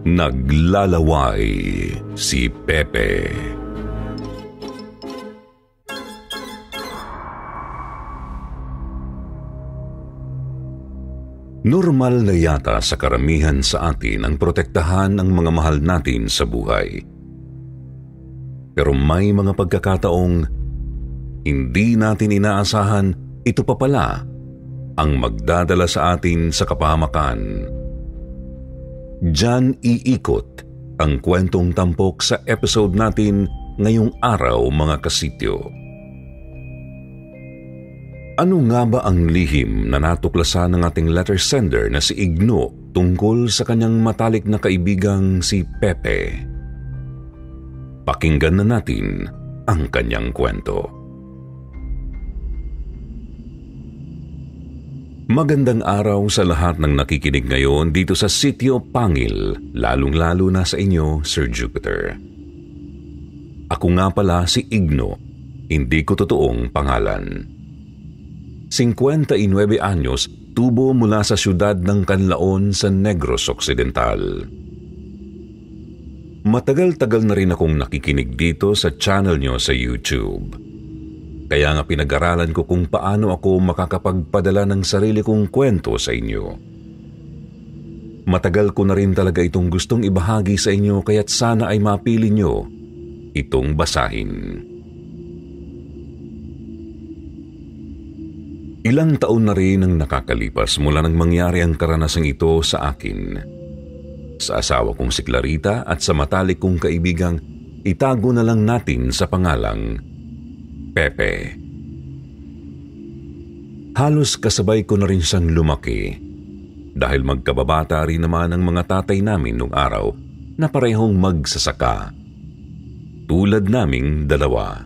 Naglalaway si Pepe. Normal na yata sa karamihan sa atin ang protektahan ang mga mahal natin sa buhay. Pero may mga pagkakataong hindi natin inaasahan, ito pa pala ang magdadala sa atin sa kapahamakan. Diyan iikot ang kwentong tampok sa episode natin ngayong araw, mga kasityo. Ano nga ba ang lihim na natuklasan ng ating letter sender na si Igno tungkol sa kanyang matalik na kaibigang si Pepe? Pakinggan na natin ang kanyang kwento. Magandang araw sa lahat ng nakikinig ngayon dito sa Sitio Pangil, lalong-lalo na sa inyo, Sir Jupiter. Ako nga pala si Igno, hindi ko totoong pangalan. 59 anyos, tubo mula sa siyudad ng Canlaon sa Negros Occidental. Matagal-tagal na rin akong nakikinig dito sa channel nyo sa YouTube. Kaya nga pinag-aralan ko kung paano ako makakapagpadala ng sarili kong kwento sa inyo. Matagal ko na rin talaga itong gustong ibahagi sa inyo kaya't sana ay mapili nyo itong basahin. Ilang taon na rin ang nakakalipas mula nang mangyari ang karanasang ito sa akin. Sa asawa kong si Clarita at sa matalik kong kaibigang itago na lang natin sa pangalang Pepe. Halos kasabay ko na rin siyang lumaki dahil magkababata rin naman ang mga tatay namin nung araw na parehong magsasaka. Tulad naming dalawa.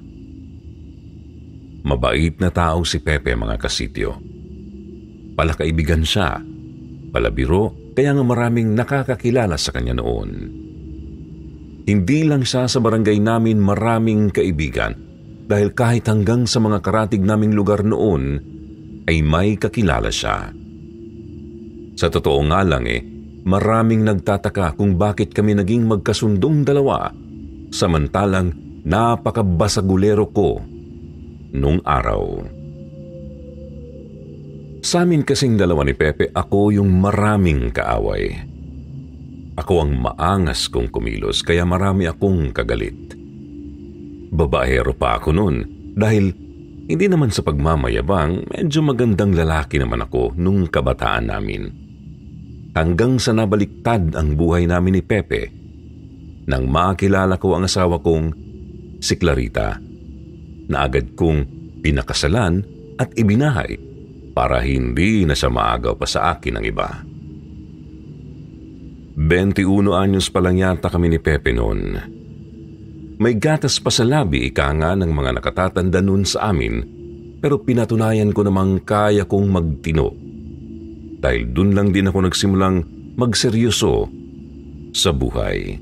Mabait na tao si Pepe, mga kasityo. Palakaibigan siya, palabiro, kaya nga maraming nakakakilala sa kanya noon. Hindi lang siya sa barangay namin maraming kaibigan, dahil kahit hanggang sa mga karatig naming lugar noon ay may kakilala siya. Sa totoo nga lang maraming nagtataka kung bakit kami naging magkasundong dalawa samantalang napakabasagulero ko nung araw. Sa amin kasing dalawa ni Pepe, ako yung maraming kaaway. Ako ang maangas kong kumilos kaya marami akong kagalit. Babaero pa ako noon dahil hindi naman sa pagmamayabang, medyo magandang lalaki naman ako nung kabataan namin. Hanggang sa nabaliktad ang buhay namin ni Pepe nang makilala ko ang asawa kong si Clarita na agad kong pinakasalan at ibinahay para hindi na siya maagaw pa sa akin ng iba. 21 anyos pa lang yata kami ni Pepe noon. May gatas pa sa labi, ika nga ng mga nakatatanda nun sa amin, pero pinatunayan ko namang kaya kong magtino. Dahil dun lang din ako nagsimulang magseryoso sa buhay.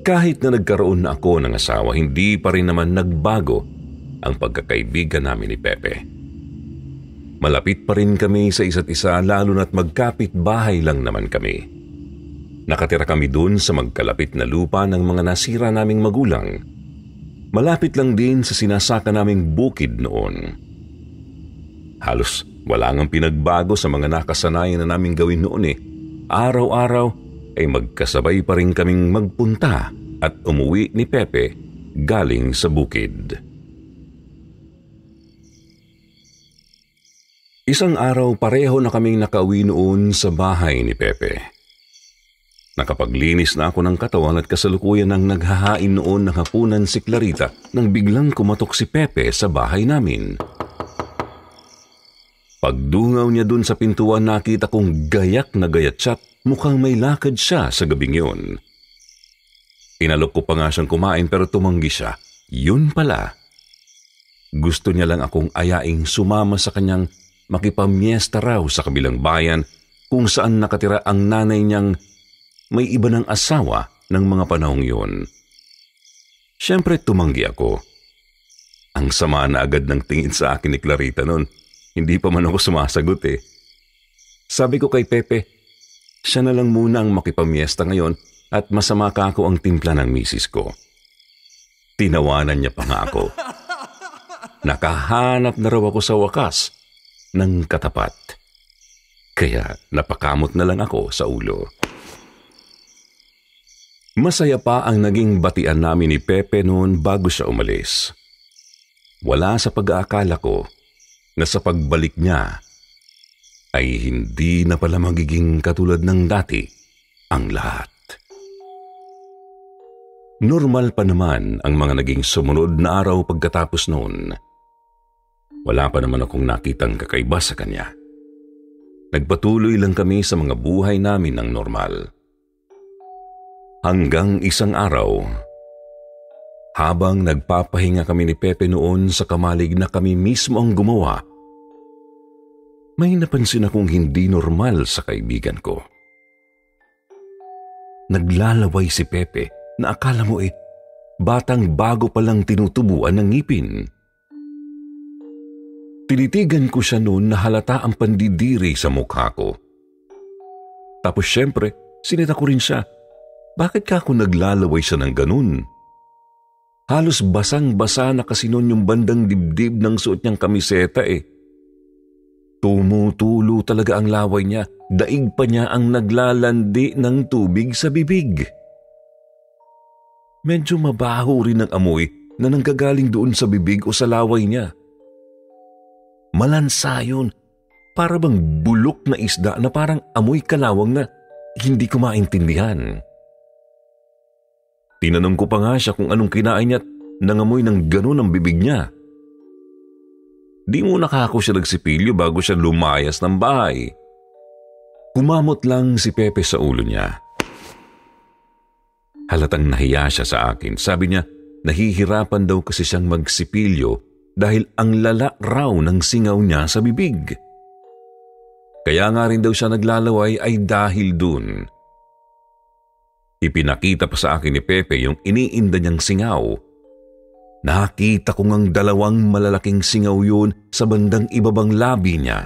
Kahit na nagkaroon na ako ng asawa, hindi pa rin naman nagbago ang pagkakaibigan namin ni Pepe. Malapit pa rin kami sa isa't isa, lalo na't magkapit bahay lang naman kami. Nakatira kami dun sa magkalapit na lupa ng mga nasira naming magulang. Malapit lang din sa sinasaka naming bukid noon. Halos wala ngang pinagbago sa mga nakasanayan na naming gawin noon Araw-araw ay magkasabay pa rin kaming magpunta at umuwi ni Pepe galing sa bukid. Isang araw pareho na kaming nakauwi noon sa bahay ni Pepe. Nakapaglinis na ako ng katawan at kasalukuyan nang naghahain noon ng hapunan si Clarita nang biglang kumatok si Pepe sa bahay namin. Pagdungaw niya dun sa pintuan, nakita kong gayak na gayat siya, mukhang may lakad siya sa gabing yun. Inalok ko pa nga siyang kumain pero tumanggi siya. Yun pala. Gusto niya lang akong ayaing sumama sa kanyang makipamyesta raw sa kabilang bayan kung saan nakatira ang nanay niyang may iba ng asawa ng mga panahong yun. Siyempre tumanggi ako. Ang sama na agad ng tingin sa akin ni Clarita noon. Hindi pa man ako sumasagot Sabi ko kay Pepe, Siya na lang muna ang makipamiesta ngayon at masama ka ako ang timpla ng misis ko. Tinawanan niya pa nga ako. Nakahanap na raw ako sa wakas ng katapat. Kaya napakamot na lang ako sa ulo. Masaya pa ang naging batian namin ni Pepe noon bago siya umalis. Wala sa pag-aakala ko na sa pagbalik niya ay hindi na pala magiging katulad ng dati ang lahat. Normal pa naman ang mga naging sumunod na araw pagkatapos noon. Wala pa naman akong nakitang kakaiba sa kanya. Nagpatuloy lang kami sa mga buhay namin ng normal. Hanggang isang araw, habang nagpapahinga kami ni Pepe noon sa kamalig na kami mismo ang gumawa, may napansin akong hindi normal sa kaibigan ko. Naglalaway si Pepe na akala mo batang bago palang tinutubuan ng ngipin. Tinitigan ko siya noon na halata ang pandidiri sa mukha ko. Tapos syempre, sinita ko rin siya. Bakit ka ako naglalaway siya ng ganun? Halos basang-basa na kasi noon yung bandang dibdib ng suot niyang kamiseta Tumutulo talaga ang laway niya, daig pa niya ang naglalandi ng tubig sa bibig. Medyo mabaho rin ang amoy na nanggagaling doon sa bibig o sa laway niya. Malansa yun, para bang bulok na isda na parang amoy kalawang na hindi ko maintindihan. Tinanong ko pa nga siya kung anong kinain niya at nangamoy ng ganun ang bibig niya. Di muna kako siya nagsipilyo bago siya lumayas ng bahay. Kumamot lang si Pepe sa ulo niya. Halatang nahiya siya sa akin. Sabi niya, nahihirapan daw kasi siyang magsipilyo dahil ang lala raw ng singaw niya sa bibig. Kaya nga rin daw siya naglalaway ay dahil dun. Ipinakita pa sa akin ni Pepe yung iniinda niyang singaw. Nakita ko ngang dalawang malalaking singaw yun sa bandang ibabang labi niya.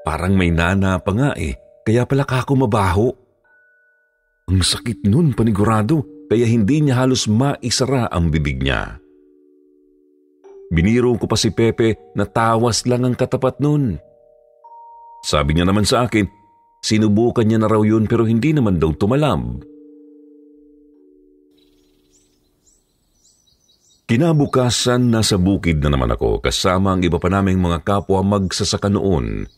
Parang may nana pa nga kaya pala kako mabaho. Ang sakit nun panigurado, kaya hindi niya halos maisara ang bibig niya. Biniro ko pa si Pepe na tawas lang ang katapat nun. Sabi niya naman sa akin, sinubukan niya na raw yun pero hindi naman daw tumalab. Kinabukasan nasa bukid na naman ako kasama ang iba pa naming mga kapwa magsasaka noon.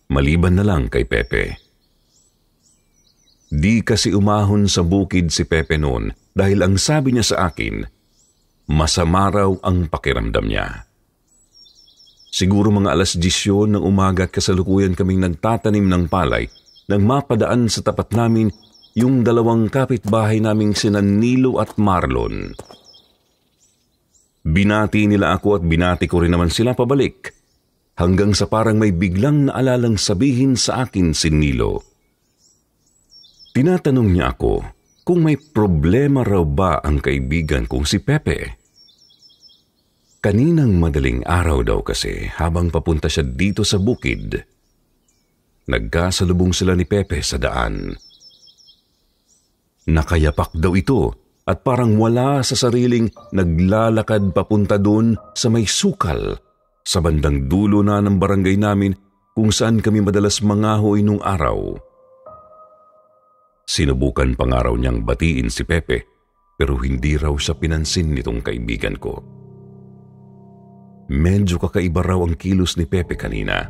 Maliban na lang kay Pepe. Di kasi umahon sa bukid si Pepe noon dahil ang sabi niya sa akin, masama raw ang pakiramdam niya. Siguro mga 10:00 ng umaga at kasalukuyan kaming nagtatanim ng palay nang mapadaan sa tapat namin yung dalawang kapitbahay naming sina Nilo at Marlon. Binati nila ako at binati ko rin naman sila pabalik hanggang sa parang may biglang naalalang sabihin sa akin si Nilo. Tinatanong niya ako kung may problema raw ba ang kaibigan kong si Pepe. Kaninang madaling araw daw kasi habang papunta siya dito sa bukid, nagkasalubong sila ni Pepe sa daan. Nakayapak daw ito at parang wala sa sariling naglalakad papunta doon sa may sukal sa bandang dulo na ng barangay namin kung saan kami madalas mangahoy nung araw. Sinubukan pa nga raw niyang batiin si Pepe pero hindi raw siya pinansin nitong kaibigan ko. Medyo kakaiba raw ang kilos ni Pepe kanina.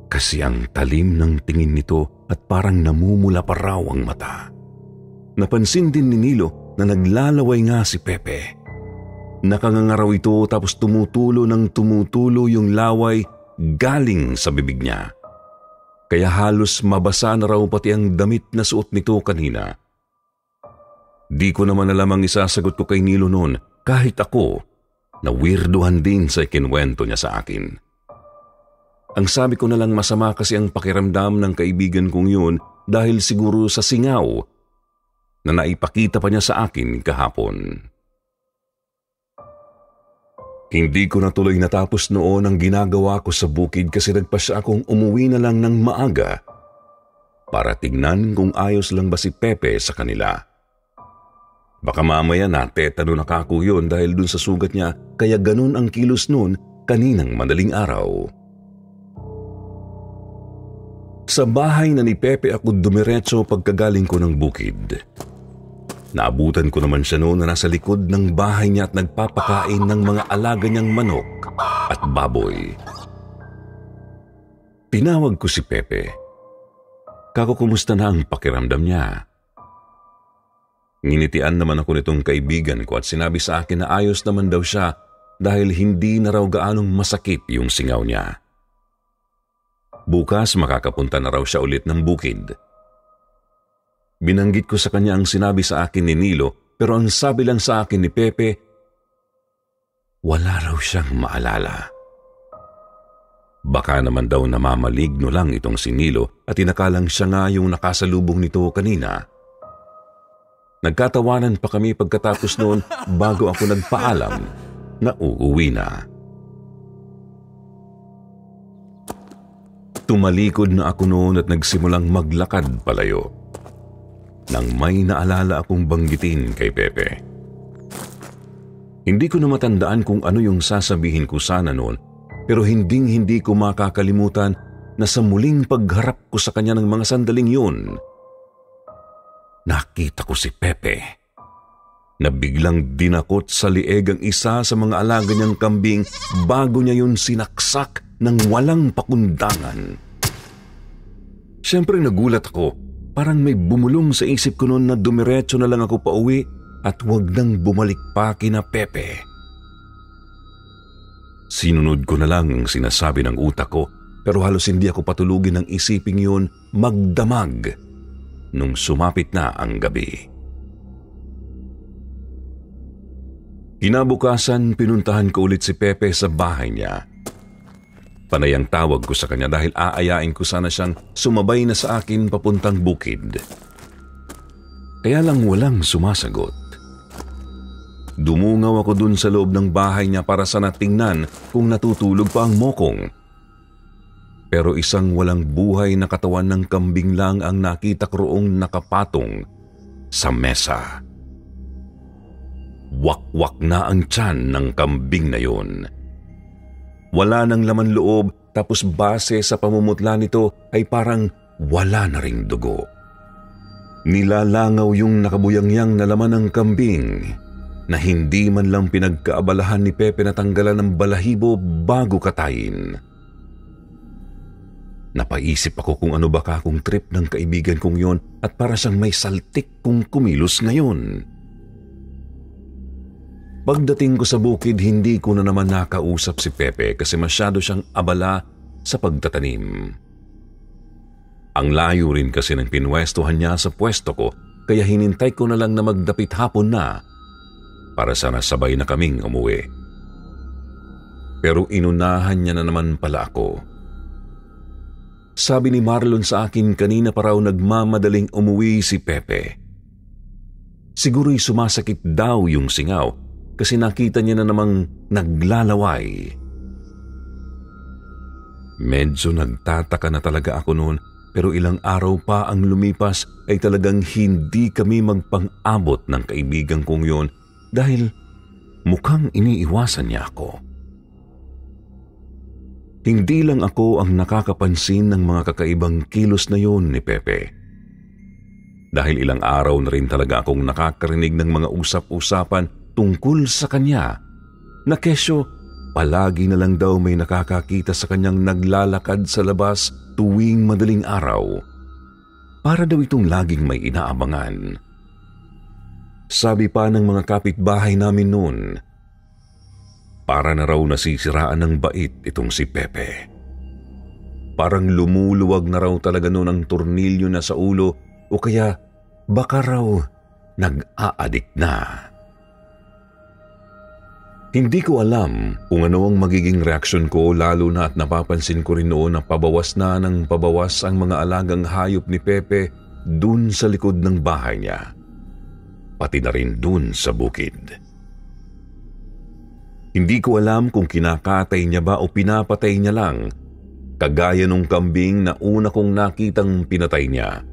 Kasi ang talim ng tingin nito at parang namumula pa raw ang mata. Napansin din ni Nilo na naglalaway nga si Pepe. Nakangangaraw ito tapos tumutulo yung laway galing sa bibig niya. Kaya halos mabasa na raw pati ang damit na suot nito kanina. Di ko naman alam ang isasagot ko kay Nilo noon kahit ako na weirduhan din sa ikinwento niya sa akin. Ang sabi ko na lang masama kasi ang pakiramdam ng kaibigan kong yun dahil siguro sa singaw na naipakita pa niya sa akin kahapon. Hindi ko na tuloy natapos noon ang ginagawa ko sa bukid kasi nagpasya akong umuwi na lang ng maaga para tignan kung ayos lang ba si Pepe sa kanila. Baka mamaya natetano na kako yun dahil dun sa sugat niya kaya ganun ang kilos noon kaninang madaling araw. Sa bahay na ni Pepe ako dumiretso pagkagaling ko ng bukid. Naabutan ko naman siya noon na nasa likod ng bahay niya at nagpapakain ng mga alaga niyang manok at baboy. Tinawag ko si Pepe. Kako, kumusta na ang pakiramdam niya? Nginitian naman ako nitong kaibigan ko at sinabi sa akin na ayos naman daw siya dahil hindi na raw gaanong masakit yung singaw niya. Bukas makakapunta na raw siya ulit ng bukid. Binanggit ko sa kanya ang sinabi sa akin ni Nilo pero ang sabi lang sa akin ni Pepe, wala raw siyang maalala. Baka naman daw namamaligno lang itong si Nilo at inakalang siya nga yung nakasalubong nito kanina. Nagkatawanan pa kami pagkatapos noon bago ako nagpaalam na uuwi na. Tumalikod na ako noon at nagsimulang maglakad palayo. Nang may naalala akong banggitin kay Pepe. Hindi ko na matandaan kung ano yung sasabihin ko sana noon, pero hindi ko makakalimutan na sa muling pagharap ko sa kanya ng mga sandaling yun, nakita ko si Pepe na biglang dinakot sa lieg ang isa sa mga alaga niyang kambing bago niya yun sinaksak ng walang pakundangan. Siyempre nagulat ako. Parang may bumulong sa isip ko noon na dumiretso na lang ako pauwi at huwag nang bumalik pa kina Pepe. Sinunod ko na lang ang sinasabi ng utak ko pero halos hindi ako patulugin ng isiping yun magdamag nung sumapit na ang gabi. Kinabukasan, pinuntahan ko ulit si Pepe sa bahay niya. Panay ang tawag ko sa kanya dahil aayain ko sana siyang sumabay na sa akin papuntang bukid. Kaya lang walang sumasagot. Dumungaw ako dun sa loob ng bahay niya para sana tingnan kung natutulog pa ang mokong. Pero isang walang buhay na katawan ng kambing lang ang nakita ko roong nakapatong sa mesa. Wakwak na ang tiyan ng kambing na yun. Wala nang laman loob tapos base sa pamumutla nito ay parang wala na ring dugo. Nilalangaw yung nakabuyangyang na laman ng kambing na hindi man lang pinagkaabalahan ni Pepe na tanggalan ng balahibo bago katayin. Napaisip ako kung ano baka kung trip ng kaibigan kong yon at para siyang may saltik kung kumilos ngayon. Pagdating ko sa bukid, hindi ko na naman nakausap si Pepe kasi masyado siyang abala sa pagtatanim. Ang layo rin kasi ng pinwestuhan niya sa pwesto ko kaya hinintay ko na lang na magdapit hapon na para sana sabay na kaming umuwi. Pero inunahan niya na naman pala ako. Sabi ni Marlon sa akin kanina pa raw nagmamadaling umuwi si Pepe. Siguro'y sumasakit daw yung singaw kasi nakita niya na namang naglalaway. Medyo nagtataka na talaga ako noon pero ilang araw pa ang lumipas ay talagang hindi kami magpang-abot ng kaibigan kong yon dahil mukhang iniiwasan niya ako. Hindi lang ako ang nakakapansin ng mga kakaibang kilos na yon ni Pepe. Dahil ilang araw na rin talaga akong nakakarinig ng mga usap-usapan tungkol sa kanya na kesyo palagi na lang daw may nakakakita sa kanyang naglalakad sa labas tuwing madaling araw. Para daw itong laging may inaabangan. Sabi pa ng mga kapitbahay namin noon, para na raw nasisiraan ng bait itong si Pepe. Parang lumuluwag na raw talaga noon ang tornilyo na sa ulo o kaya baka raw nag-aadik na. Hindi ko alam kung ano ang magiging reaksyon ko lalo na at napapansin ko rin noon na pabawas na ng pabawas ang mga alagang hayop ni Pepe dun sa likod ng bahay niya. Pati na rin dun sa bukid. Hindi ko alam kung kinakatay niya ba o pinapatay niya lang, kagaya nung kambing na una kong nakitang pinatay niya.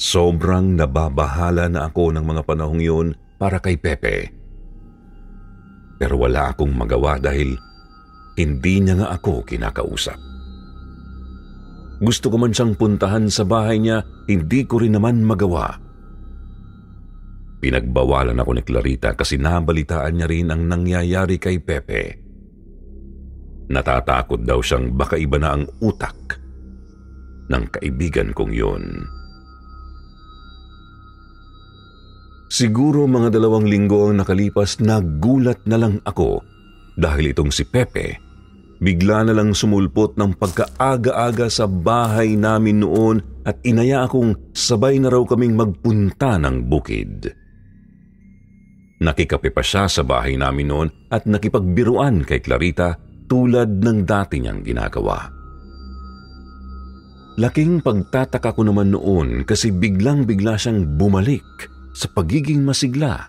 Sobrang nababahala na ako ng mga panahong yun para kay Pepe. Pero wala akong magawa dahil hindi niya nga ako kinakausap. Gusto ko man siyang puntahan sa bahay niya, hindi ko rin naman magawa. Pinagbawalan ako ni Clarita kasi nabalitaan niya rin ang nangyayari kay Pepe. Natatakot daw siyang baka iba na ang utak ng kaibigan kong yun. Siguro mga 2 linggo ang nakalipas, nagulat na lang ako dahil itong si Pepe bigla na lang sumulpot ng pagkaaga-aga sa bahay namin noon at inaya akong sabay na raw kaming magpunta ng bukid. Nakikape pa siya sa bahay namin noon at nakipagbiruan kay Clarita tulad ng dati niyang ginagawa. Laking pagtataka ko naman noon kasi biglang-bigla siyang bumalik sa pagiging masigla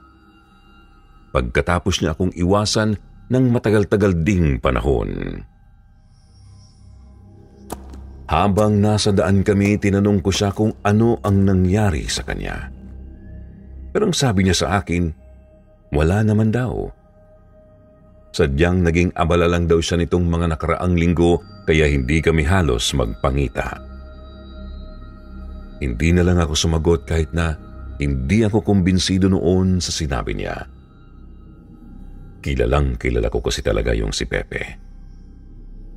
pagkatapos niya akong iwasan ng matagal-tagal ding panahon. Habang nasa daan kami, tinanong ko siya kung ano ang nangyari sa kanya. Pero ang sabi niya sa akin, wala naman daw. Sadyang naging abala lang daw siya nitong mga nakaraang linggo kaya hindi kami halos magpangita. Hindi na lang ako sumagot kahit na hindi ako kumbinsido noon sa sinabi niya. Kilalang kilala ko kasi talaga yung si Pepe.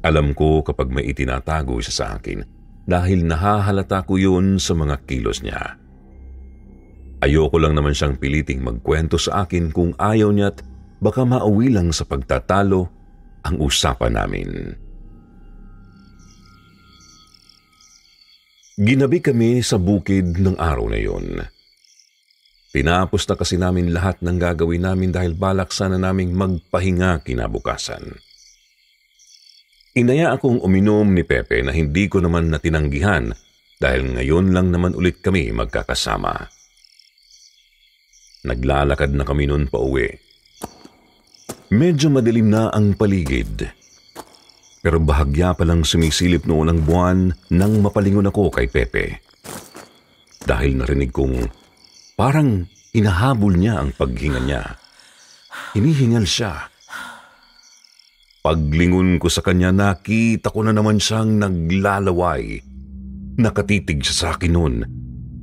Alam ko kapag may itinatago siya sa akin dahil nahahalata ko yun sa mga kilos niya. Ayoko lang naman siyang piliting magkwento sa akin kung ayaw niya at baka mauwi lang sa pagtatalo ang usapan namin. Ginabi kami sa bukid ng araw na yun. Tinapos na kasi namin lahat ng gagawin namin dahil balak sana naming magpahinga kinabukasan. Inaya akong uminom ni Pepe na hindi ko naman natinanggihan dahil ngayon lang naman ulit kami magkakasama. Naglalakad na kami noon pa uwi. Medyo madilim na ang paligid. Pero bahagya palang sumisilip noon ang buwan nang mapalingon ako kay Pepe. Dahil narinig kong parang inahabol niya ang paghinga niya. Hinihingal siya. Paglingon ko sa kanya, nakita ko na naman siyang naglalaway. Nakatitig siya sa akin noon.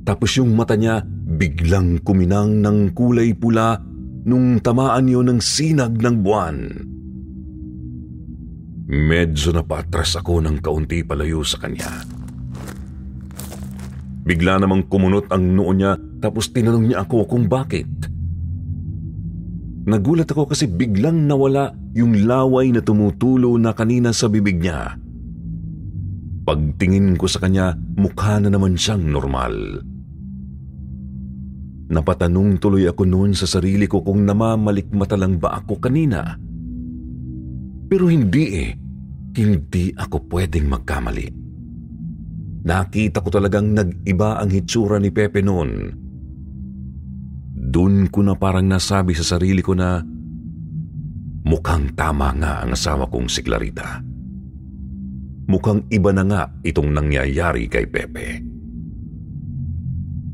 Tapos yung mata niya biglang kuminang ng kulay pula nung tamaan yun ng sinag ng buwan. Medyo napatras ako ng kaunti palayo sa kanya. Bigla namang kumunot ang noo niya tapos tinanong niya ako kung bakit. Nagulat ako kasi biglang nawala yung laway na tumutulo na kanina sa bibig niya. Pagtingin ko sa kanya, mukha na naman siyang normal. Napatanong tuloy ako noon sa sarili ko kung namamalikmata lang ba ako kanina. Pero hindi Hindi ako pwedeng magkamali. Nakita ko talagang nag-iba ang hitsura ni Pepe noon. Doon ko na parang nasabi sa sarili ko na mukhang tama nga ang asawa kong si Clarita. Mukhang iba na nga itong nangyayari kay Pepe.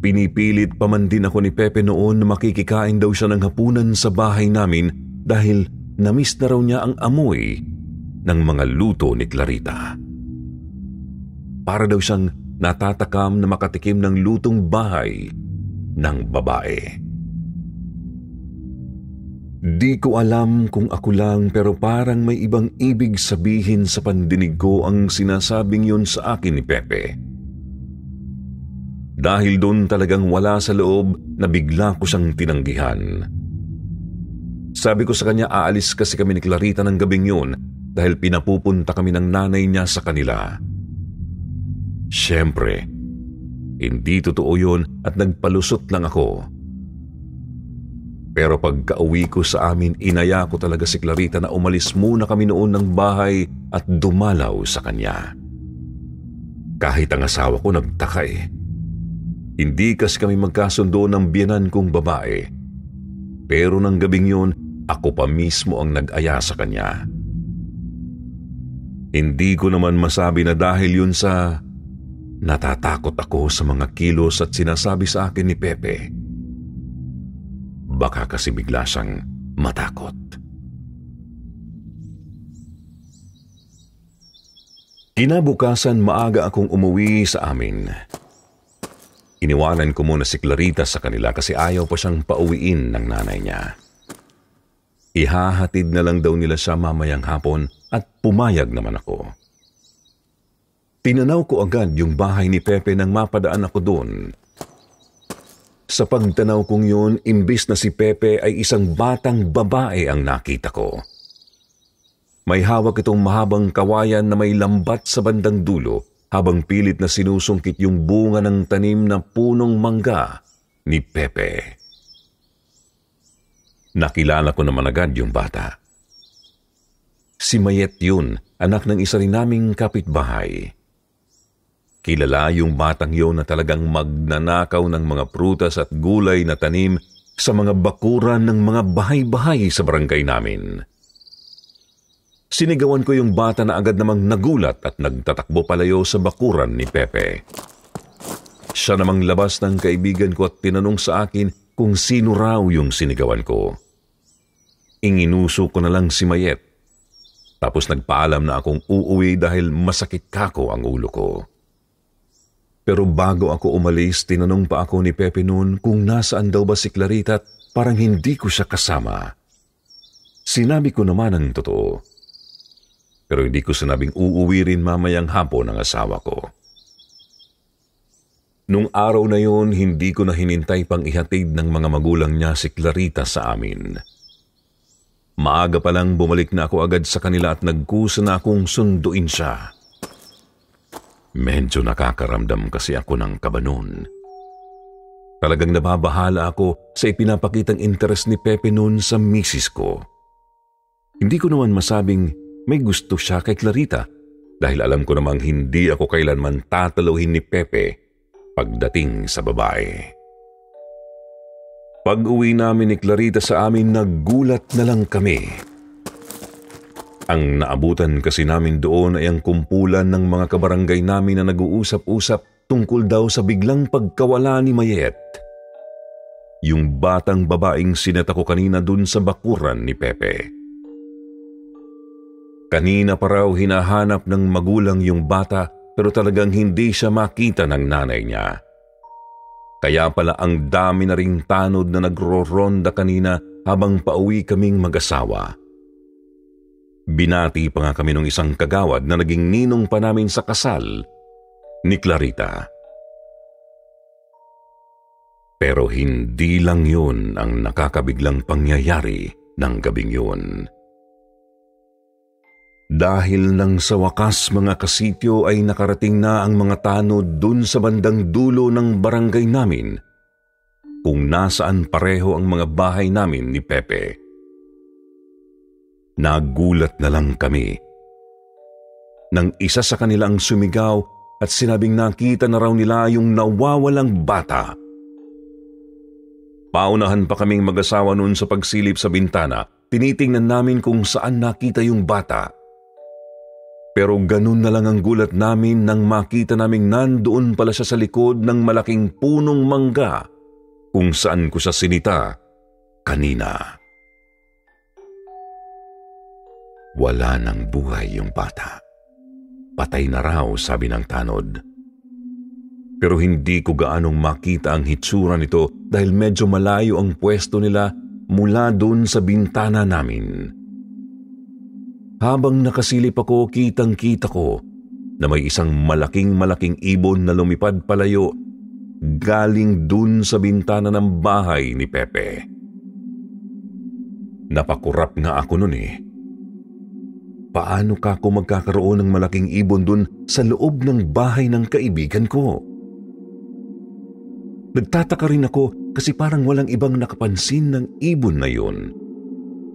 Pinipilit pa man din ako ni Pepe noon na makikikain daw siya ng hapunan sa bahay namin dahil namiss na raw niya ang amoy ng mga luto ni Clarita. Para daw siyang natatakam na makatikim ng lutong bahay ng babae. Di ko alam kung ako lang pero parang may ibang ibig sabihin sa pandinig ko ang sinasabing yun sa akin ni Pepe. Dahil doon talagang wala sa loob na bigla ko siyang tinanggihan. Sabi ko sa kanya aalis kasi kami ni Clarita ng gabing yun dahil pinapupunta kami ng nanay niya sa kanila. Siyempre, hindi totoo yun at nagpalusot lang ako. Pero pagka-uwi ko sa amin, inaya ko talaga si Clarita na umalis muna kami noon ng bahay at dumalaw sa kanya. Kahit ang asawa ko nagtaka Hindi kasi kami magkasundo ng biyenan kong babae. Pero nang gabing yun, ako pa mismo ang nag-aya sa kanya. Hindi ko naman masabi na dahil yun sa natatakot ako sa mga kilos at sinasabi sa akin ni Pepe. Baka kasi bigla siyang matakot. Kinabukasan maaga akong umuwi sa amin. Iniwanan ko muna si Clarita sa kanila kasi ayaw pa siyang pauwiin ng nanay niya. Ihahatid na lang daw nila siya mamayang hapon at pumayag naman ako. Tinanaw ko agad yung bahay ni Pepe nang mapadaan ako doon. Sa pagtanaw kong yun, imbis na si Pepe ay isang batang babae ang nakita ko. May hawak itong mahabang kawayan na may lambat sa bandang dulo habang pilit na sinusungkit yung bunga ng tanim na punong mangga ni Pepe. Nakilala ko naman agad yung bata. Si Mayet yun, anak ng isa rin naming kapitbahay. Kilala yung batang yun na talagang magnanakaw ng mga prutas at gulay na tanim sa mga bakuran ng mga bahay-bahay sa barangay namin. Sinigawan ko yung bata na agad namang nagulat at nagtatakbo palayo sa bakuran ni Pepe. Siya namang labas ng kaibigan ko at tinanong sa akin kung sino raw yung sinigawan ko. Inginuso ko na lang si Mayet. Tapos nagpaalam na akong uuwi dahil masakit kako ang ulo ko. Pero bago ako umalis, tinanong pa ako ni Pepe noon kung nasaan daw ba si Clarita at parang hindi ko siya kasama. Sinabi ko naman ang totoo. Pero hindi ko sinabing uuwi rin mamayang hapon ang asawa ko. Nung araw na yun, hindi ko na hinintay pang ihatid ng mga magulang niya si Clarita sa amin. Maaga pa lang bumalik na ako agad sa kanila at nagkusa na akong sunduin siya. Medyo nakakaramdam kasi ako ng kaba noon. Talagang nababahala ako sa ipinapakitang interes ni Pepe noon sa misis ko. Hindi ko naman masabing may gusto siya kay Clarita dahil alam ko namang hindi ako kailanman tataluhin ni Pepe pagdating sa babae. Pag-uwi namin ni Clarita sa amin, naggulat na lang kami. Ang naabutan kasi namin doon ay ang kumpulan ng mga kabarangay namin na nag-uusap-usap tungkol daw sa biglang pagkawala ni Mayet. Yung batang babaeng sineta ko kanina dun sa bakuran ni Pepe. Kanina pa raw hinahanap ng magulang yung bata pero talagang hindi siya makita ng nanay niya. Kaya pala ang dami na ring tanod na nagro-ronda kanina habang pauwi kaming mag-asawa. Binati pa nga kami ng isang kagawad na naging ninong pa namin sa kasal ni Clarita. Pero hindi lang yun ang nakakabiglang pangyayari ng gabing yun. Dahil nang sa wakas mga kasityo ay nakarating na ang mga tanod dun sa bandang dulo ng barangay namin kung nasaan pareho ang mga bahay namin ni Pepe. Nagulat na lang kami nang isa sa kanilang sumigaw at sinabing nakita na raw nila yung nawawalang bata. Paunahan pa kaming mag-asawa noon sa pagsilip sa bintana, tinitingnan namin kung saan nakita yung bata. Pero ganun na lang ang gulat namin nang makita naming nandoon pala siya sa likod ng malaking punong mangga kung saan ko siya sinita kanina. Wala nang buhay yung bata. Patay na raw, sabi ng tanod. Pero hindi ko gaanong makita ang hitsura nito dahil medyo malayo ang pwesto nila mula doon sa bintana namin. Habang nakasilip ako, kitang-kita ko na may isang malaking ibon na lumipad palayo galing dun sa bintana ng bahay ni Pepe. Napakurap nga ako nun eh. Paano ka ako magkakaroon ng malaking ibon dun sa loob ng bahay ng kaibigan ko? Nagtataka rin ako kasi parang walang ibang nakapansin ng ibon na yun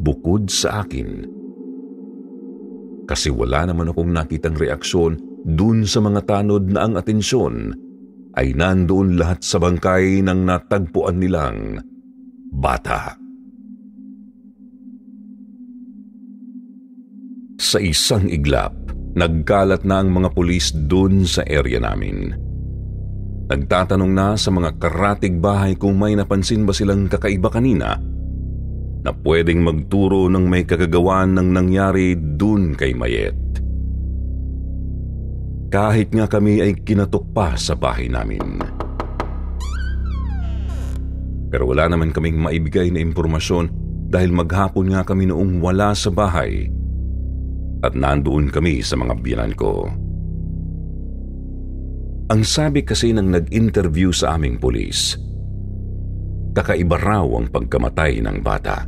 bukod sa akin. Kasi wala naman akong nakitang reaksyon dun sa mga tanod na ang atensyon ay nandoon lahat sa bangkay ng natagpuan nilang bata. Sa isang iglap, nagkalat na ang mga pulis dun sa area namin. Nagtatanong na sa mga karatig bahay kung may napansin ba silang kakaiba kanina na pwedeng magturo ng may kagagawan ng nangyari dun kay Mayet. Kahit nga kami ay kinatok pa sa bahay namin. Pero wala naman kaming maibigay na impormasyon dahil maghapon nga kami noong wala sa bahay at nandoon kami sa mga biyanan ko. Ang sabi kasi ng nag-interview sa aming pulis, kakaiba raw ang pagkamatay ng bata.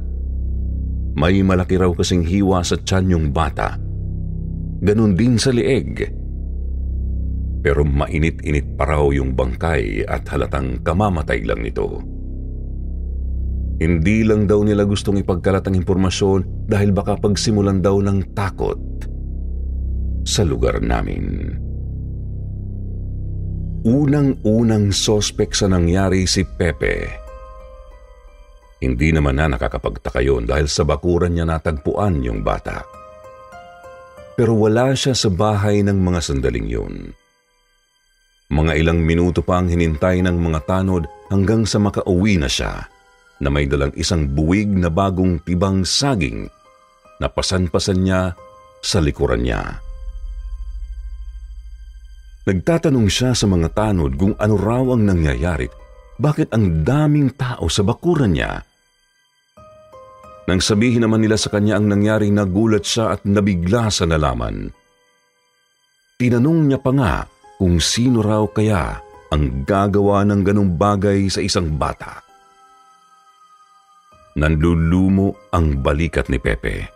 May malaki raw kasing hiwa sa tiyan yung bata. Ganon din sa lieg. Pero mainit-init pa raw yung bangkay at halatang kamamatay lang nito. Hindi lang daw nila gustong ipagkalat ang impormasyon dahil baka pagsimulan daw ng takot sa lugar namin. Unang-unang sospek sa nangyari si Pepe. Hindi naman na nakakapagtaka yun dahil sa bakuran niya natagpuan yung bata. Pero wala siya sa bahay ng mga sandaling yun. Mga ilang minuto pa ang hinintay ng mga tanod hanggang sa makauwi na siya na may dalang isang buwig na bagong tibang saging na pasan-pasan niya sa likuran niya. Nagtatanong siya sa mga tanod kung ano raw ang nangyayari, bakit ang daming tao sa bakuran niya. Nang sabihin naman nila sa kanya ang nangyari, nagulat siya at nabigla sa nalaman. Tinanong niya pa nga kung sino raw kaya ang gagawa ng ganung bagay sa isang bata. Nanlulumo ang balikat ni Pepe.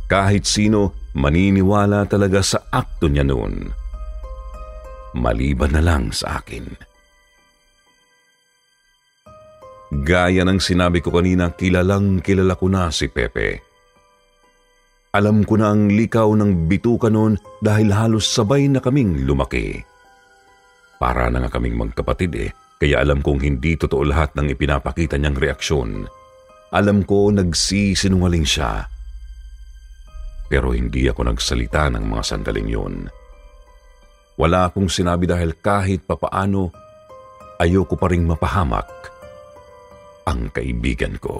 Kahit sino maniniwala talaga sa akto niya noon. Maliban na lang sa akin. Gaya ng sinabi ko kanina, kilalang kilala ko na si Pepe. Alam ko na ang likaw ng bituka noon dahil halos sabay na kaming lumaki. Para na nga kaming magkapatid kaya alam kong hindi totoo lahat ng ipinapakita niyang reaksyon. Alam ko nagsisinungaling siya. Pero hindi ako nagsalita ng mga sandaling yun. Wala akong sinabi dahil kahit papaano, ayoko pa ring mapahamak ang kaibigan ko.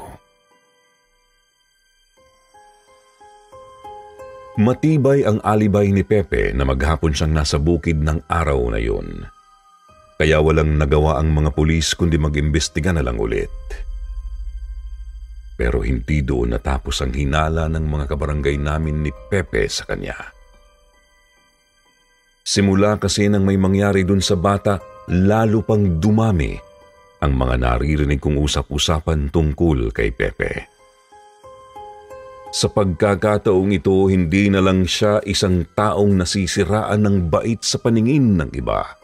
Matibay ang alibay ni Pepe na maghapon siyang nasa bukid ng araw na yun. Kaya walang nagawa ang mga pulis kundi mag-imbestiga na lang ulit. Pero hindi doon natapos ang hinala ng mga kabarangay namin ni Pepe sa kanya. Simula kasi nang may mangyari dun sa bata, lalo pang dumami ang mga naririnig kong usap-usapan tungkol kay Pepe. Sa pagkakataong ito, hindi na lang siya isang taong nasisiraan ng bait sa paningin ng iba.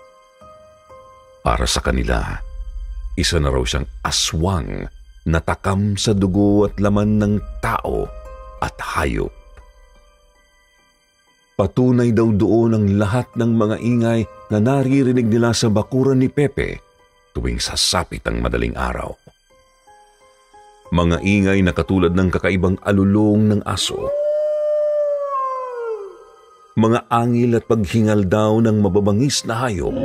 Para sa kanila, isa na raw siyang aswang na takam sa dugo at laman ng tao at hayop. Patunay daw doon ang lahat ng mga ingay na naririnig nila sa bakuran ni Pepe tuwing sasapit ang madaling araw. Mga ingay na katulad ng kakaibang alulong ng aso. Mga angil at paghingal daw ng mababangis na hayop.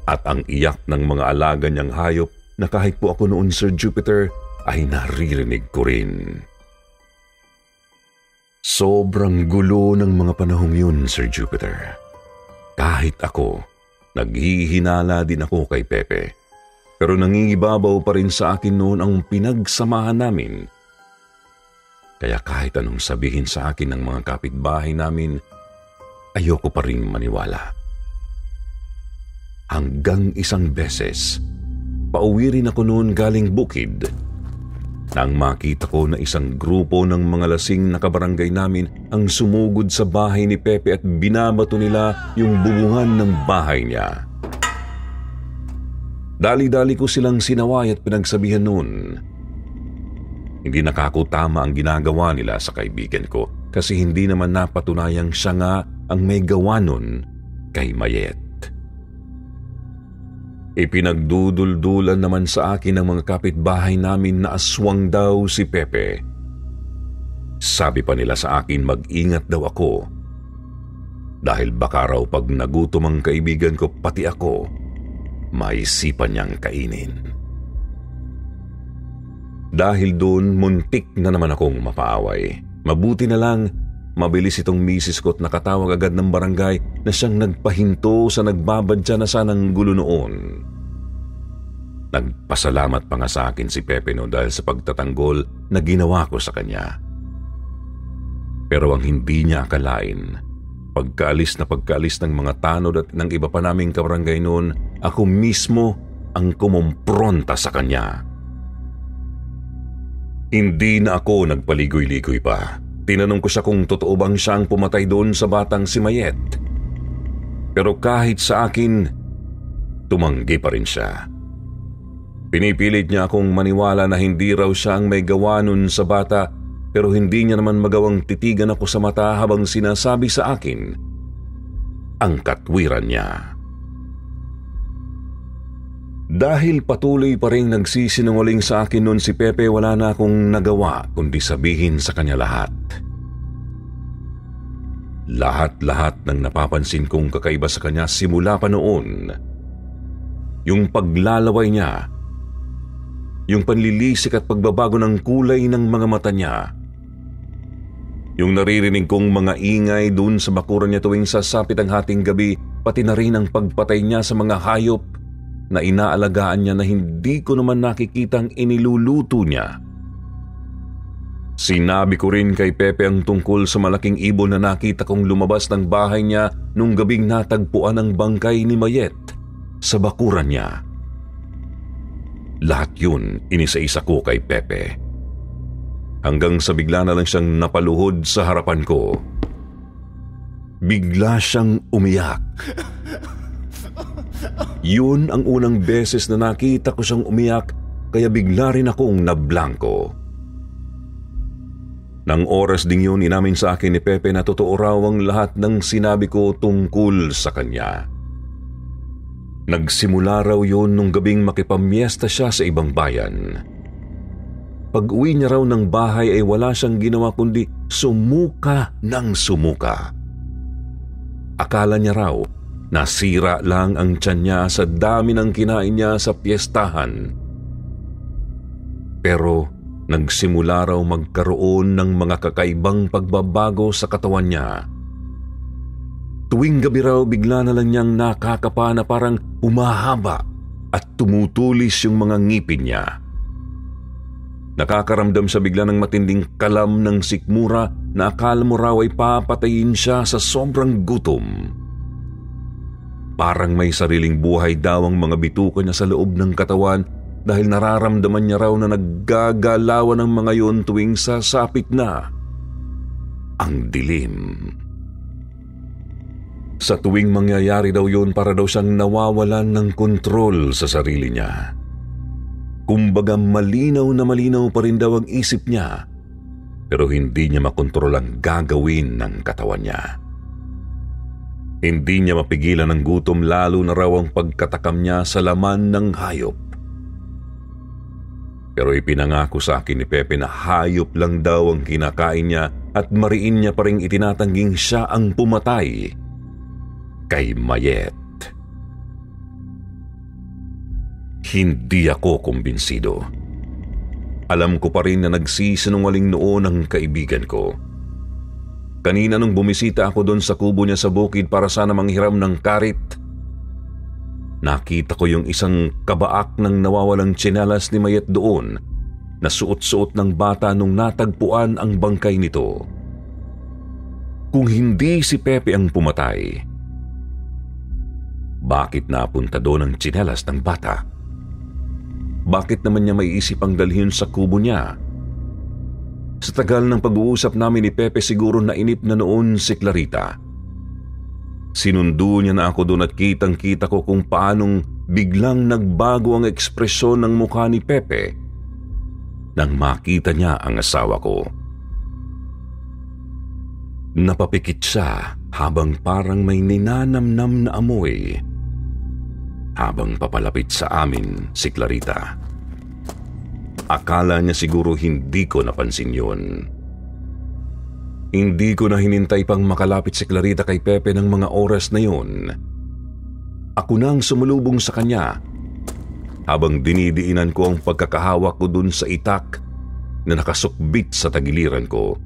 At ang iyak ng mga alaga niyang hayop na kahit po ako noon, Sir Jupiter, ay naririnig ko rin. Sobrang gulo ng mga panahong yun, Sir Jupiter. Kahit ako, naghihinala din ako kay Pepe. Pero nangingibabaw pa rin sa akin noon ang pinagsamahan namin. Kaya kahit anong sabihin sa akin ng mga kapitbahay namin, ayoko pa rin maniwala. Hanggang isang beses, pauwi rin ako noon galing bukid. Nang makita ko na isang grupo ng mga lasing na kabarangay namin ang sumugod sa bahay ni Pepe at binabato nila yung bubungan ng bahay niya. Dali-dali ko silang sinaway at pinagsabihan noon. Hindi nakakutama ang ginagawa nila sa kaibigan ko kasi hindi naman napatunayang siya nga ang may gawa nun kay Mayet. Ipinagduduldulan naman sa akin ng mga kapitbahay namin na aswang daw si Pepe. Sabi pa nila sa akin mag-ingat daw ako dahil baka raw pag nagutom ang kaibigan ko pati ako, maisipan niyang kainin. Dahil doon, muntik na naman akong mapaaway. Mabuti na lang, mabilis itong misis ko at nakatawag agad ng barangay na siyang nagpahinto sa nagbabadya na sanang gulo noon. Nagpasalamat pa nga sa akin si Pepe no dahil sa pagtatanggol na ginawa ko sa kanya. Pero ang hindi niya akalain, pagkaalis ng mga tanod at ng iba pa naming kabarangay noon, ako mismo ang kumumpronta sa kanya. Hindi na ako nagpaligoy-ligoy pa. Tinanong ko siya kung totoo bang siya ang pumatay doon sa batang si Mayet. Pero kahit sa akin, tumanggi pa rin siya. Pinipilit niya akong maniwala na hindi raw siya ang may gawa nun sa bata, pero hindi niya naman magawang titigan ako sa mata habang sinasabi sa akin ang katwiran niya. Dahil patuloy pa rin nagsisinungaling sa akin noon si Pepe, wala na akong nagawa kundi sabihin sa kanya lahat. Lahat-lahat ng napapansin kong kakaiba sa kanya simula pa noon. Yung paglalaway niya, yung panlilisik at pagbabago ng kulay ng mga mata niya, yung naririnig kong mga ingay dun sa bakuran niya tuwing sasapit ang hating gabi, pati na rin ang pagpatay niya sa mga hayop na inaalagaan niya na hindi ko naman nakikitang iniluluto niya. Sinabi ko rin kay Pepe ang tungkol sa malaking ibon na nakita kong lumabas ng bahay niya nung gabing natagpuan ang bangkay ni Mayet sa bakuran niya. Lahat yun inisa-isa ko kay Pepe. Hanggang sa bigla na lang siyang napaluhod sa harapan ko. Bigla siyang umiyak. Yun ang unang beses na nakita ko siyang umiyak, kaya bigla rin akong nablangko. Nang oras ding yun, inamin sa akin ni Pepe na totoo raw ang lahat ng sinabi ko tungkol sa kanya. Nagsimula raw yun nung gabing makipamiesta siya sa ibang bayan. Pag-uwi niya raw ng bahay ay wala siyang ginawa kundi sumuka ng sumuka. Akala niya raw nasira lang ang tiyan niya sa dami ng kinain niya sa piyestahan. Pero nagsimula raw magkaroon ng mga kakaibang pagbabago sa katawan niya. Tuwing gabi raw bigla na lang niyang nakakapa na parang humahaba at tumutulis yung mga ngipin niya. Nakakaramdam sa bigla ng matinding kalam ng sikmura na akala mo raw ay papatayin siya sa sobrang gutom. Parang may sariling buhay daw ang mga bituka niya sa loob ng katawan dahil nararamdaman niya raw na naggagalawan ang mga yun tuwing sasapit na ang dilim. Sa tuwing mangyayari daw yun, para daw siyang nawawalan ng kontrol sa sarili niya. Kumbaga malinaw na malinaw pa rin daw ang isip niya, pero hindi niya makontrol ang gagawin ng katawan niya. Hindi niya mapigilan ang gutom, lalo na raw ang pagkatakam niya sa laman ng hayop. Pero ipinangako sa akin ni Pepe na hayop lang daw ang kinakain niya at mariin niya pa rin itinatangging siya ang pumatay kay Mayet. Hindi ako kumbinsido. Alam ko pa rin na nagsisinungaling noon ang kaibigan ko. Kanina nung bumisita ako doon sa kubo niya sa bukid para sana manghiram ng karit, nakita ko yung isang kabaak ng nawawalang tsinelas ni Mayet doon na suot-suot ng bata nung natagpuan ang bangkay nito. Kung hindi si Pepe ang pumatay, bakit napunta doon ang tsinelas ng bata? Bakit naman niya maiisip ang dalhin sa kubo niya? Sa tagal ng pag-uusap namin ni Pepe, siguro nainip na noon si Clarita. Sinundo niya na ako doon at kitang-kita ko kung paanong biglang nagbago ang ekspresyon ng mukha ni Pepe nang makita niya ang asawa ko. Napapikit siya habang parang may ninanamnam na amoy habang papalapit sa amin si Clarita. Akala niya siguro hindi ko napansin yun. Hindi ko na hinintay pang makalapit si Clarita kay Pepe ng mga oras na yun. Ako nang sumulubong sa kanya habang dinidiinan ko ang pagkakahawak ko dun sa itak na nakasukbit sa tagiliran ko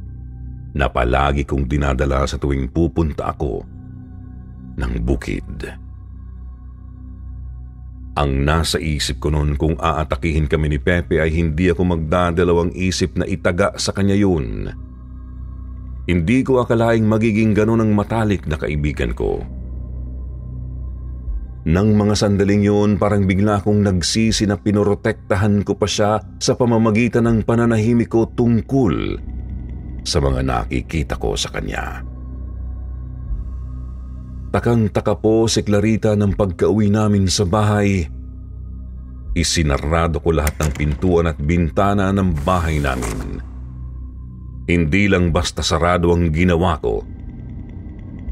na palagi kong dinadala sa tuwing pupunta ako ng bukid. Ang nasa isip ko noon kung aatakihin kami ni Pepe ay hindi ako magdadalawang isip na itaga sa kanya yun. Hindi ko akalaing magiging ganun ang matalik na kaibigan ko. Nang mga sandaling yun, parang bigla akong nagsisi na pinorotektahan ko pa siya sa pamamagitan ng pananahimik ko tungkol sa mga nakikita ko sa kanya. Takang-taka po si Clarita ng pagka-uwi namin sa bahay. Isinarado ko lahat ng pintuan at bintana ng bahay namin. Hindi lang basta sarado ang ginawa ko,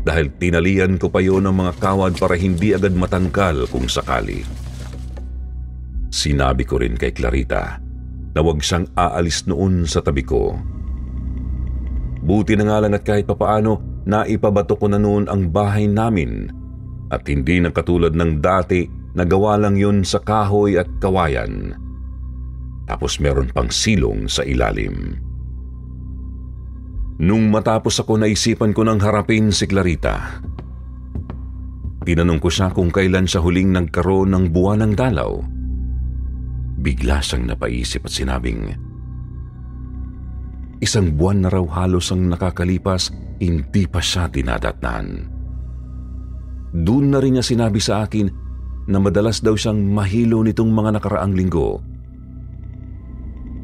dahil tinalian ko pa yon ng mga kawad para hindi agad matangkal kung sakali. Sinabi ko rin kay Clarita na huwag siyang aalis noon sa tabi ko. Buti na nga lang at kahit papaano naipabato ko na noon ang bahay namin at hindi na katulad ng dati na gawa lang yun sa kahoy at kawayan. Tapos meron pang silong sa ilalim. Nung matapos ako, naisipan ko nang harapin si Clarita. Tinanong ko siya kung kailan siya huling nagkaroon ng buwan ng dalaw. Bigla siyang napaisip at sinabing, 1 buwan na raw halos ang nakakalipas, hindi pa siya dinadatnan. Doon na rin niya sinabi sa akin na madalas daw siyang mahilo nitong mga nakaraang linggo.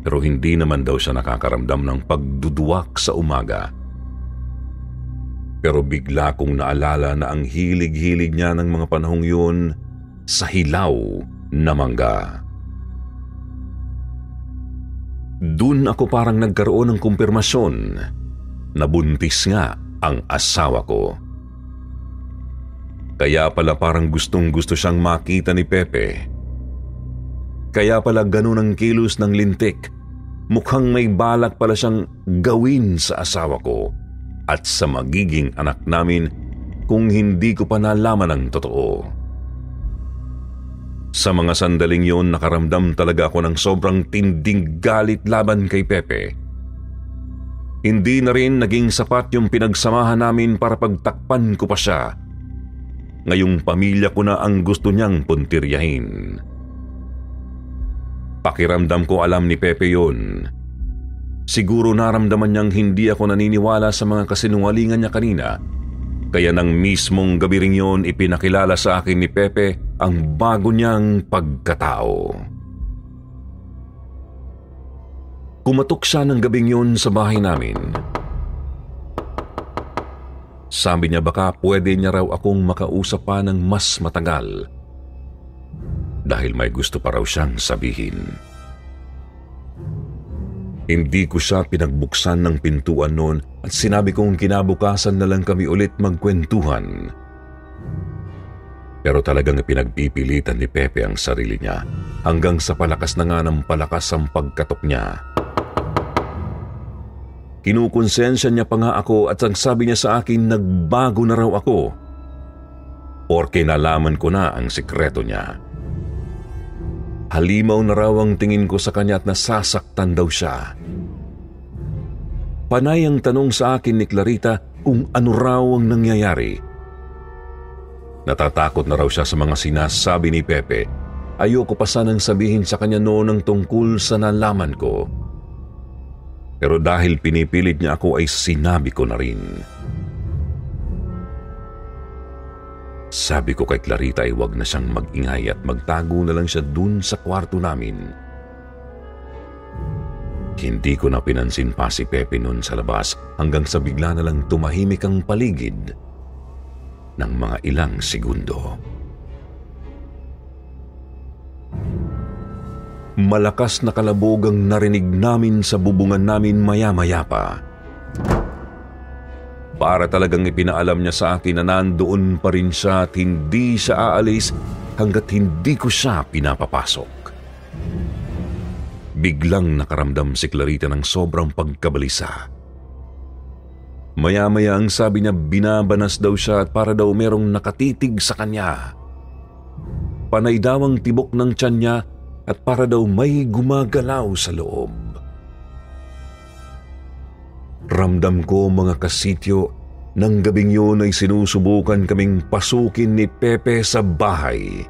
Pero hindi naman daw siya nakakaramdam ng pagduduwak sa umaga. Pero bigla kong naalala na ang hilig-hilig niya ng mga panahong yun sa hilaw na mangga. Doon ako parang nagkaroon ng kumpirmasyon na buntis nga ang asawa ko. Kaya pala parang gustong-gusto siyang makita ni Pepe. Kaya pala ganun ang kilos ng lintik. Mukhang may balak pala siyang gawin sa asawa ko at sa magiging anak namin kung hindi ko pa nalaman ang totoo. Sa mga sandaling yon, nakaramdam talaga ako ng sobrang tinding galit laban kay Pepe. Hindi na rin naging sapat yung pinagsamahan namin para pagtakpan ko pa siya. Ngayong pamilya ko na ang gusto niyang puntiryahin. Pakiramdam ko alam ni Pepe yun. Siguro naramdaman niyang hindi ako naniniwala sa mga kasinungalingan niya kanina, kaya nang mismong gabi ring yun ipinakilala sa akin ni Pepe ang bago niyang pagkatao. Kumatok siya ng gabing yun sa bahay namin. Sabi niya baka pwede niya raw akong makausap pa ng mas matagal dahil may gusto pa raw siyang sabihin. Hindi ko siya pinagbuksan ng pintuan noon at sinabi kong kinabukasan na lang kami ulit magkwentuhan. Pero talagang pinagpipilitan ni Pepe ang sarili niya hanggang sa palakas na nga ng palakas ang pagkatok niya. Kinukonsensya niya pa nga ako at ang sabi niya sa akin nagbago na raw ako porke nalaman ko na ang sikreto niya. Halimaw na raw ang tingin ko sa kanya at nasasaktan daw siya. Panay ang tanong sa akin ni Clarita kung ano raw ang nangyayari. Natatakot na raw siya sa mga sinasabi ni Pepe. Ayoko pa sanang sabihin sa kanya noon ang tungkol sa nalaman ko. Pero dahil pinipilit niya ako ay sinabi ko na rin. Sabi ko kay Clarita ay wag na siyang mag-ingay at magtago na lang siya dun sa kwarto namin. Hindi ko na pinansin pa si Pepe nun sa labas hanggang sa bigla na lang tumahimik ang paligid ng mga ilang segundo. Malakas na kalabog ang narinig namin sa bubungan namin maya-maya pa. Para talagang ipinaalam niya sa akin na nandoon pa rin siya at hindi siya aalis hanggat hindi ko siya pinapapasok. Biglang nakaramdam si Clarita ng sobrang pagkabalisa. Maya-maya ang sabi niya binabanas daw siya at para daw merong nakatitig sa kanya. Panay daw ang tibok ng tiyan niya at para daw may gumagalaw sa loob. Ramdam ko mga kasityo, nang gabing yun ay sinusubukan kaming pasukin ni Pepe sa bahay.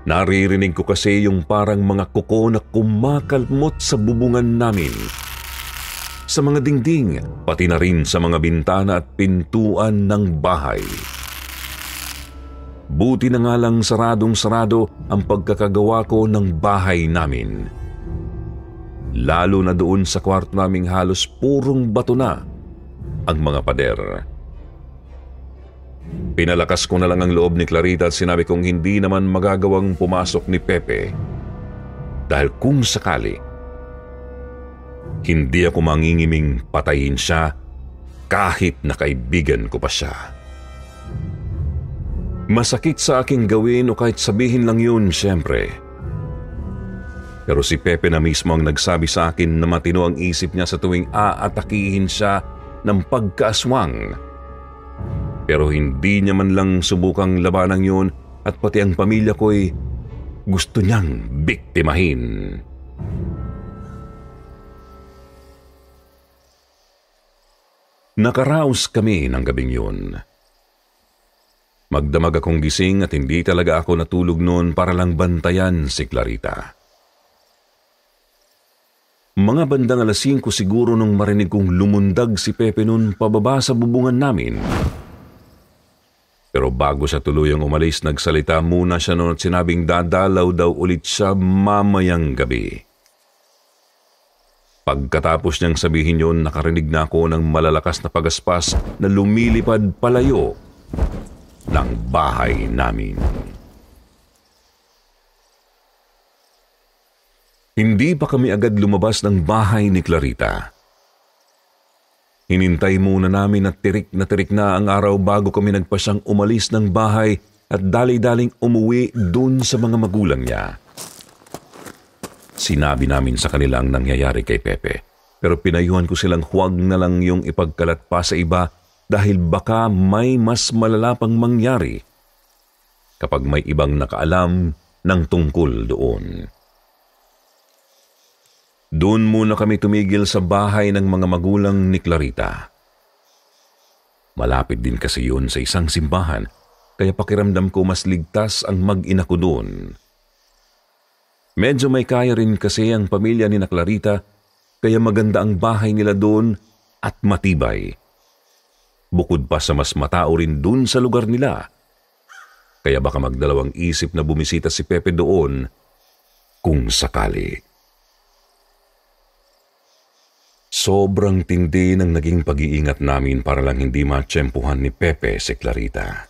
Naririnig ko kasi yung parang mga kuko na kumakalmot sa bubungan namin. Sa mga dingding, pati na rin sa mga bintana at pintuan ng bahay. Buti na nga lang saradong-sarado ang pagkakagawa ko ng bahay namin. Lalo na doon sa kwarto naming halos purong bato na ang mga pader. Pinalakas ko na lang ang loob ni Clarita at sinabi kong hindi naman magagawang pumasok ni Pepe. Dahil kung sakali, hindi ako mangingiming patayin siya kahit na kaibigan ko pa siya. Masakit sa aking gawin o kahit sabihin lang yun, siyempre. Pero si Pepe na mismo ang nagsabi sa akin na matino ang isip niya sa tuwing aatakihin siya ng pagkaaswang. Pero hindi niya man lang subukang labanan yun at pati ang pamilya ko'y gusto niyang biktimahin. Nakaraos kami ng gabing yun. Magdamag akong gising at hindi talaga ako natulog noon para lang bantayan si Clarita. Mga bandang 5 siguro nung marinig kong lumundag si Pepe noon pababa sa bubungan namin. Pero bago siya tuluyang umalis, nagsalita muna siya noon at sinabing dadalaw daw ulit siya mamayang gabi. Pagkatapos niyang sabihin yun, nakarinig na ako ng malalakas na pagaspas na lumilipad palayo ng bahay namin. Hindi pa kami agad lumabas ng bahay ni Clarita. Hinintay muna namin at tirik na ang araw bago kami nagpasyang umalis ng bahay at dali-daling umuwi dun sa mga magulang niya. Sinabi namin sa kanila ang nangyayari kay Pepe, pero pinayuhan ko silang huwag na lang yung ipagkalat pa sa iba dahil baka may mas malala pang mangyari kapag may ibang nakaalam ng tungkol doon. Doon muna kami tumigil sa bahay ng mga magulang ni Clarita. Malapit din kasi yun sa isang simbahan, kaya pakiramdam ko mas ligtas ang mag-ina ko doon. Medyo may kaya rin kasi ang pamilya ni Clarita, kaya maganda ang bahay nila doon at matibay. Bukod pa sa mas matao rin doon sa lugar nila, kaya baka magdalawang isip na bumisita si Pepe doon kung sakali. Sobrang tindi ng naging pag-iingat namin para lang hindi matsyempuhan ni Pepe si Clarita.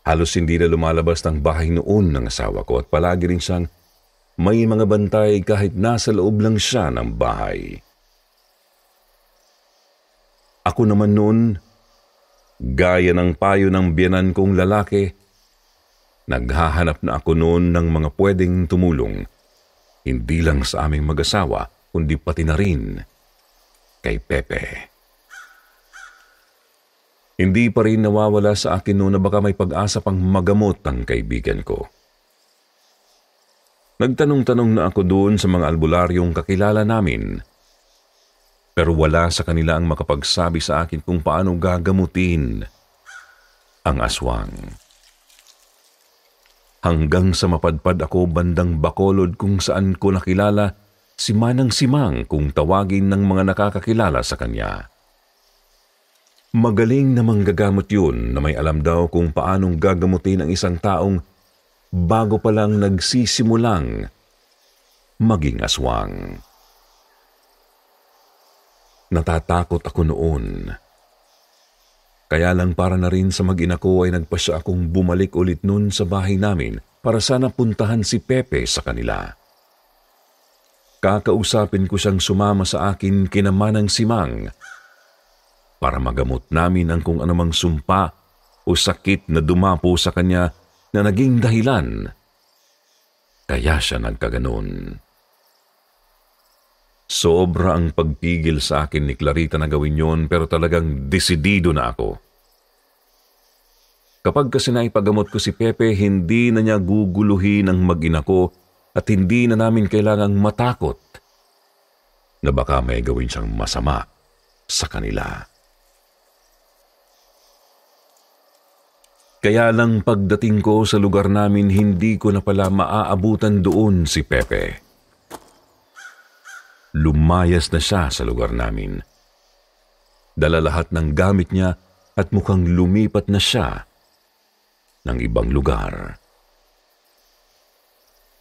Halos hindi na lumalabas ng bahay noon ng asawa ko at palagi rin siyang may mga bantay kahit nasa loob lang siya ng bahay. Ako naman noon, gaya ng payo ng biyenan kong lalaki, naghahanap na ako noon ng mga pwedeng tumulong, hindi lang sa aming mag-asawa, kundi pati na rin kay Pepe. Hindi pa rin nawawala sa akin noon na baka may pag-asa pang magamot ang kaibigan ko. Nagtanong-tanong na ako doon sa mga albularyong kakilala namin, pero wala sa kanila ang makapagsabi sa akin kung paano gagamutin ang aswang. Hanggang sa mapadpad ako bandang Bacolod kung saan ko nakilala si Manang Simang kung tawagin ng mga nakakakilala sa kanya. Magaling na manggagamot yun na may alam daw kung paanong gagamutin ang isang taong bago pa lang nagsisimulang maging aswang. Natatakot ako noon. Kaya lang para na rin sa mag-ina ko ay nagpasya akong bumalik ulit nun sa bahay namin para sana puntahan si Pepe sa kanila. Kakausapin ko siyang sumama sa akin kina Manang Simang para magamot namin ang kung anumang sumpa o sakit na dumapo sa kanya na naging dahilan kaya siya nagkaganon. Sobra ang pagpigil sa akin ni Clarita na gawin yon, pero talagang desidido na ako. Kapag kasi naipagamot ko si Pepe, hindi na niya guguluhin ang mag-ina ko at hindi na namin kailangang matakot na baka may gawin siyang masama sa kanila. Kaya lang pagdating ko sa lugar namin, hindi ko na pala maaabutan doon si Pepe. Lumayas na siya sa lugar namin. Dala lahat ng gamit niya at mukhang lumipat na siya ng ibang lugar.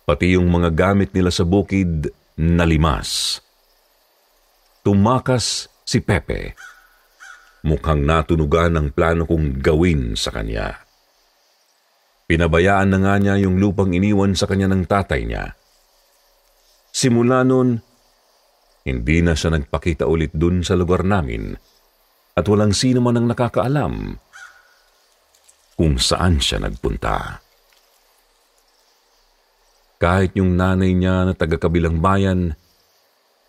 Pati yung mga gamit nila sa bukid nalimas. Tumakas si Pepe. Mukhang natunugan ang plano kong gawin sa kanya. Pinabayaan na nga niya yung lupang iniwan sa kanya ng tatay niya. Simula nun, hindi na siya nagpakita ulit dun sa lugar namin at walang sino man ang nakakaalam kung saan siya nagpunta. Kahit yung nanay niya na taga-kabilang bayan,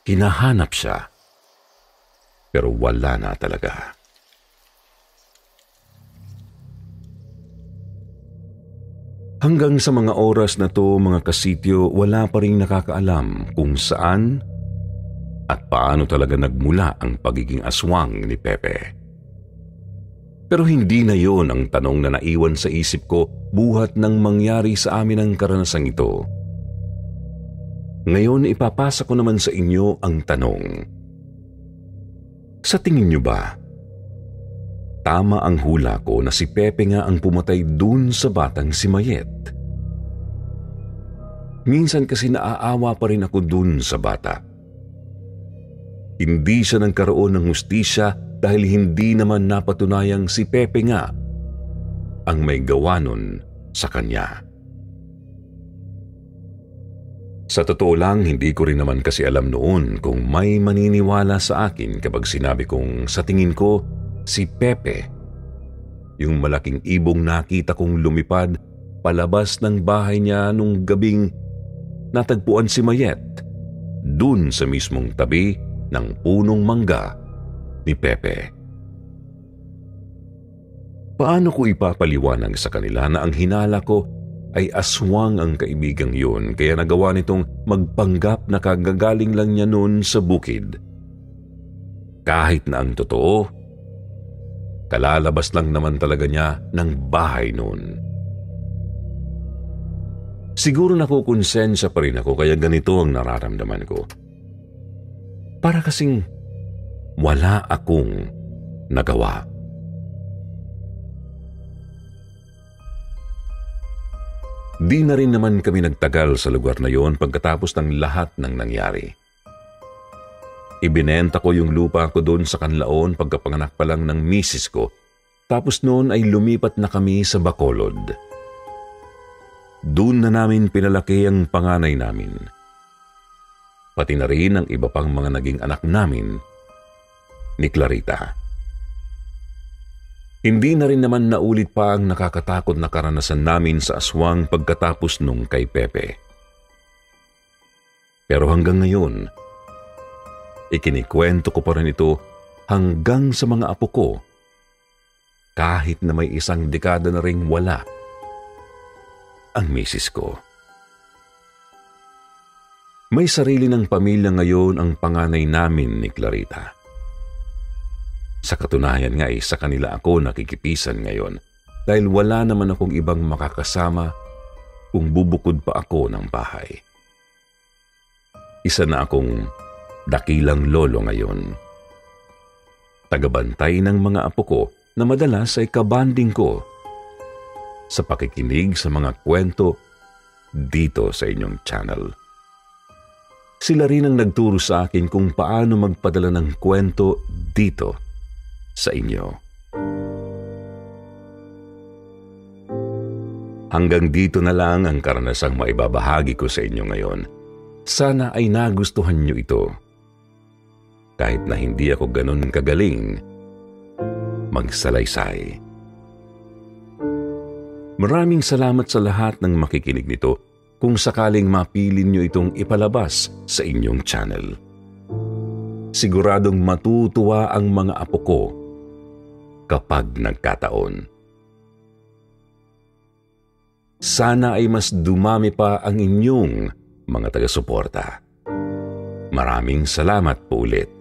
hinahanap siya. Pero wala na talaga. Hanggang sa mga oras na to, mga kasityo, wala pa rin nakakaalam kung saan at paano talaga nagmula ang pagiging aswang ni Pepe. Pero hindi na yon ang tanong na naiwan sa isip ko buhat ng mangyari sa amin ang karanasang ito. Ngayon ipapasa ko naman sa inyo ang tanong. Sa tingin niyo ba, tama ang hula ko na si Pepe nga ang pumatay dun sa batang si Mayet? Minsan kasi naaawa pa rin ako dun sa bata. Hindi siya nagkaroon ng hustisya dahil hindi naman napatunayang si Pepe nga ang may gawa nun sa kanya. Sa totoo lang, hindi ko rin naman kasi alam noon kung may maniniwala sa akin kapag sinabi kong sa tingin ko si Pepe, yung malaking ibong nakita kong lumipad palabas ng bahay niya nung gabing natagpuan si Mayet dun sa mismong tabi ng punong mangga ni Pepe. Paano ko ipapaliwanag sa kanila na ang hinala ko ay aswang ang kaibigang yun, kaya nagawa nitong magpanggap na kagagaling lang niya noon sa bukid? Kahit na ang totoo, kalalabas lang naman talaga niya ng bahay noon. Siguro nakukonsensya pa rin ako kaya ganito ang nararamdaman ko. Para kasing wala akong nagawa. Di na rin naman kami nagtagal sa lugar na yon pagkatapos ng lahat ng nangyari. Ibinenta ko yung lupa ko doon sa Kanlaon pagkapanganak pa lang ng misis ko, tapos noon ay lumipat na kami sa Bacolod. Doon na namin pinalaki ang panganay namin. Pati na rin ang iba pang mga naging anak namin ni Clarita. Hindi na rin naman naulit pa ang nakakatakot na karanasan namin sa aswang pagkatapos nung kay Pepe. Pero hanggang ngayon, ikinikwento ko pa rin ito hanggang sa mga apo ko, kahit na may isang dekada na ring wala ang misis ko. May sarili ng pamilya ngayon ang panganay namin ni Clarita. Sa katunayan nga ay sa kanila ako nakikipisan ngayon dahil wala naman akong ibang makakasama kung bubukod pa ako ng bahay. Isa na akong dakilang lolo ngayon. Tagabantay ng mga apo ko na madalas ay kabanding ko sa pakikinig sa mga kwento dito sa inyong channel. Sila rin ang nagturo sa akin kung paano magpadala ng kwento dito sa inyo. Hanggang dito na lang ang karanasang maibabahagi ko sa inyo ngayon. Sana ay nagustuhan niyo ito. Kahit na hindi ako ganun kagaling magsalaysay. Maraming salamat sa lahat ng makikinig nito kung sakaling mapili niyo itong ipalabas sa inyong channel. siguradong matutuwa ang mga apo ko kapag nagkataon. Sana ay mas dumami pa ang inyong mga taga-suporta. Maraming salamat po ulit.